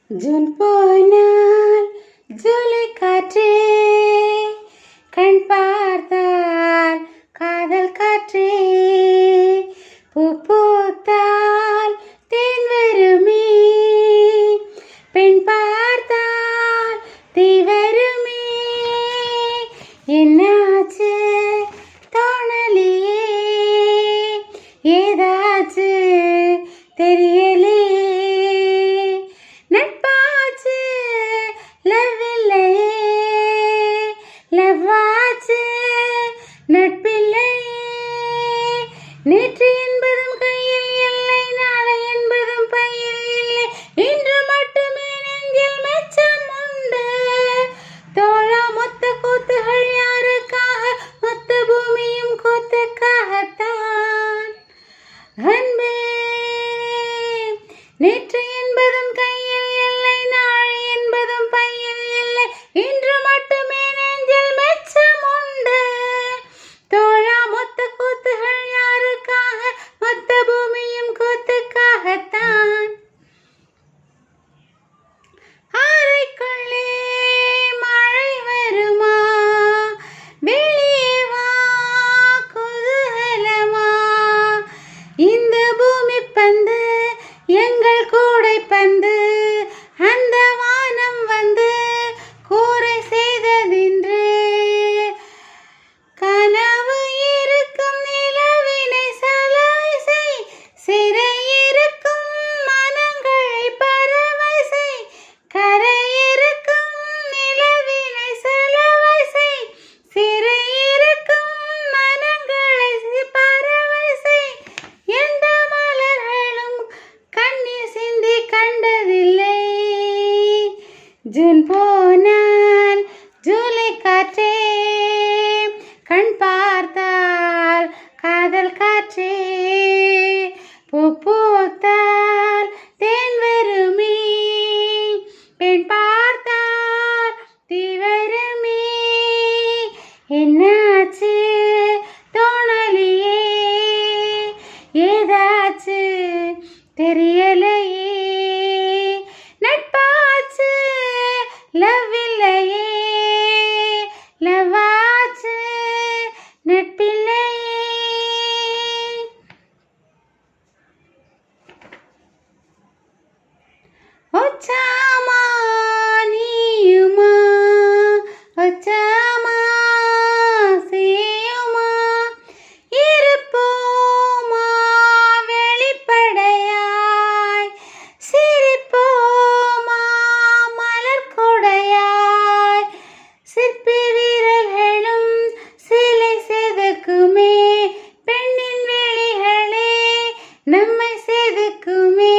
June போனால் ஜூலை காற்றே, கண் பார்த்தால் காதல் காற்றே, பூ பூத்தால் தேன் வருமே, பெண் பார்த்தால் தீ வருமே. என்னாச்சு தோணலையே, ஏதாச்சு தெரியலையே, நட்பாச்சு லவ் இல்லையே, லவ்வாச்சு நட்பில்லையே. நேற்று என்பதும் கையில் இல்லை, நாளை என்பதும் பையில் இல்லை, இன்று மட்டுமே நெஞ்சில் மெச்சம் உண்டு. தோழா மொத்த கூத்துகள் யாருக்காக? மொத்த பூமியும் கூத்துக்காகத்தான். அன்பே நேற்று என்பதும் கையில் இல்லை, நாளை என்பதும் பையில் இல்லை, இன்று மட்டுமே நெஞ்சில் மெச்சம் உண்டு. தோழா மொத்த கூத்துகள் யாருக்காக? மொத்த பூமியும் கூத்துக்காகத்தான். அறைக்குள்ளே மழை வருமா, வெளியே வா குதூகலமா. இந்த பூமி பந்து எங்கள் கூடை பந்து, அந்த வானம் வந்து கூரை செய்ததின்று. கனவு இருக்கும் நிலவினை சலவை செய், சிறை இருக்கும் மனங்களை பறவை செய். கரை இருக்கும் நிலவினை சலவை செய், சிறை இருக்கும் மனங்களை பறவை செய். எந்த மலர்களும் கண்ணீர் சிந்தி கண்டதில்லை. ஜூன் போனால் ஜூலை காற்றே, கண் பார்த்தால் காதல் காற்றே, பூ பூத்தால் தேன் வருமே, பெண் பார்த்தால் தீ வருமே. என்னாச்சு தோணலையே, ஏதாச்சு தெரியலையே, நட்பாச்சு லவ் இல்லையே, லவ்வாச்சு நட்பில்லையே. ஒச்சாமா நீயுமா, ஒச்சாமா செய்யுமா, இருப்போமா வெளிப்படையாய், சிரிப்போமா மலர் கொடையாய். சிற்பி வீரர்களும் சிலை செதுக்குமே, பெண்ணின் விழிகளே நம்மை செதுக்குமே.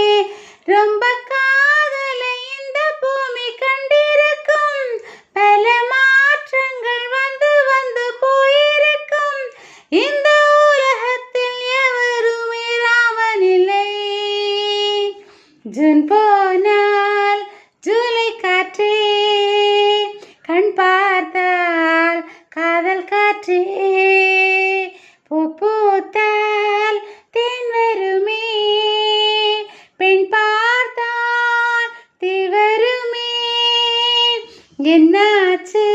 ரொம்ப காதலை இந்த பூமி கண்டிருக்கும், பல மாற்றங்கள் வந்து வந்து போயிருக்கும். இந்த உலகத்தில் எவருமே ராமனில்லை. ஜூன் போனால் ஜூலை காற்றே, கண் பார்த்தால் காதல் காற்றே, பூ பூத்தால் தேன் வருமே, பெண் பார்த்தால் தீ வருமே. என்னாச்சு